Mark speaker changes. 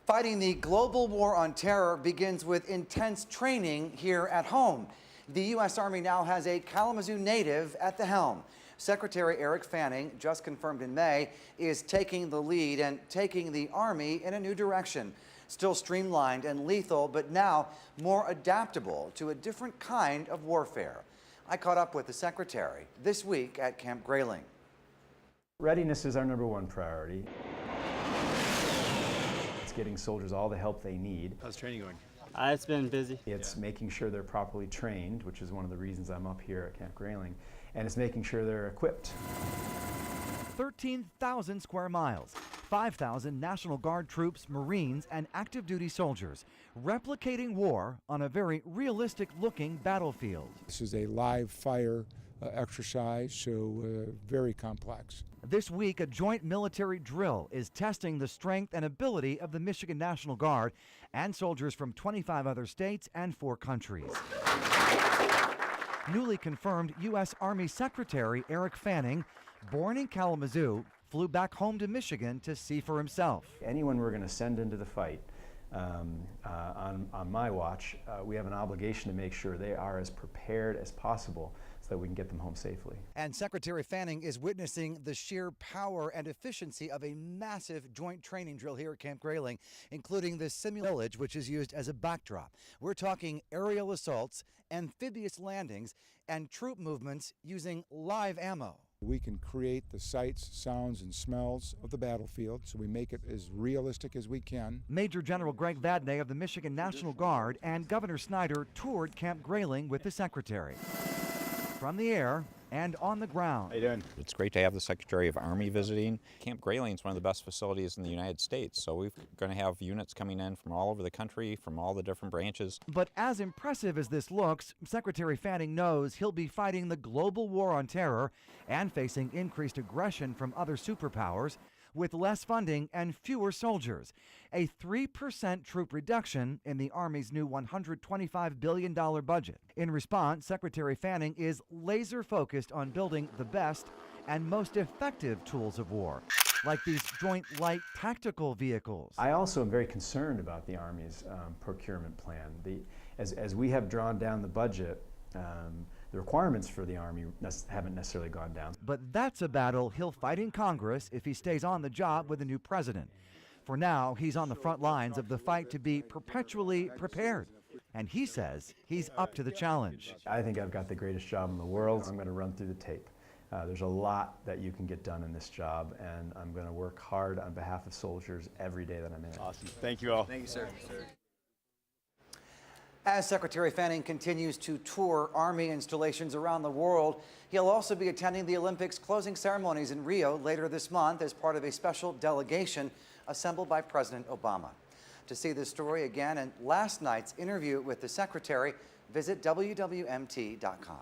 Speaker 1: Fighting the global war on terror begins with intense training here at home. The U.S. Army now has a Kalamazoo native at the helm. Secretary Eric Fanning, just confirmed in May, is taking the lead and taking the Army in a new direction. Still streamlined and lethal, but now more adaptable to a different kind of warfare. I caught up with the Secretary this week at Camp Grayling.
Speaker 2: Readiness is our #1 priority. It's getting soldiers all the help they need.
Speaker 3: How's training going?
Speaker 4: It's been busy.
Speaker 2: It's making sure they're properly trained, which is one of the reasons I'm up here at Camp Grayling, and it's making sure they're equipped.
Speaker 5: 13,000 square miles, 5,000 National Guard troops, Marines, and active duty soldiers, replicating war on a very realistic looking battlefield.
Speaker 6: This is a live fire exercise, so very complex.
Speaker 5: This week, a joint military drill is testing the strength and ability of the Michigan National Guard and soldiers from 25 other states and 4 countries. Newly confirmed U.S. Army Secretary Eric Fanning, born in Kalamazoo, flew back home to Michigan to see for himself.
Speaker 2: Anyone we're going to send into the fight on my watch, we have an obligation to make sure they are as prepared as possible so that we can get them home safely.
Speaker 1: And Secretary Fanning is witnessing the sheer power and efficiency of a massive joint training drill here at Camp Grayling, including the village, which is used as a backdrop. We're talking aerial assaults, amphibious landings, and troop movements using live ammo.
Speaker 6: We can create the sights, sounds, and smells of the battlefield, so we make it as realistic as we can.
Speaker 5: Major General Greg Vadnais of the Michigan National Guard and Governor Snyder toured Camp Grayling with the Secretary. From the air and on the ground.
Speaker 3: How you doing?
Speaker 7: It's great to have the Secretary of Army visiting. Camp Grayling is one of the best facilities in the United States, so we're going to have units coming in from all over the country, from all the different branches.
Speaker 5: But as impressive as this looks, Secretary Fanning knows he'll be fighting the global war on terror and facing increased aggression from other superpowers with less funding and fewer soldiers. A 3% troop reduction in the Army's new $125 billion budget. In response, Secretary Fanning is laser focused on building the best and most effective tools of war, like these Joint Light Tactical Vehicles.
Speaker 2: I also am very concerned about the Army's procurement plan. As we have drawn down the budget, the requirements for the Army haven't necessarily gone down.
Speaker 5: But that's a battle he'll fight in Congress if he stays on the job with the new president. For now, he's on the front lines of the fight to be perpetually prepared. And he says he's up to the challenge.
Speaker 2: I think I've got the greatest job in the world. I'm going to run through the tape. There's a lot that you can get done in this job, and I'm going to work hard on behalf of soldiers every day that I'm in it.
Speaker 3: Awesome. Thank you all.
Speaker 1: Thank you, sir. As Secretary Fanning continues to tour Army installations around the world, he'll also be attending the Olympics closing ceremonies in Rio later this month as part of a special delegation assembled by President Obama. To see this story again and last night's interview with the Secretary, visit WWMT.com.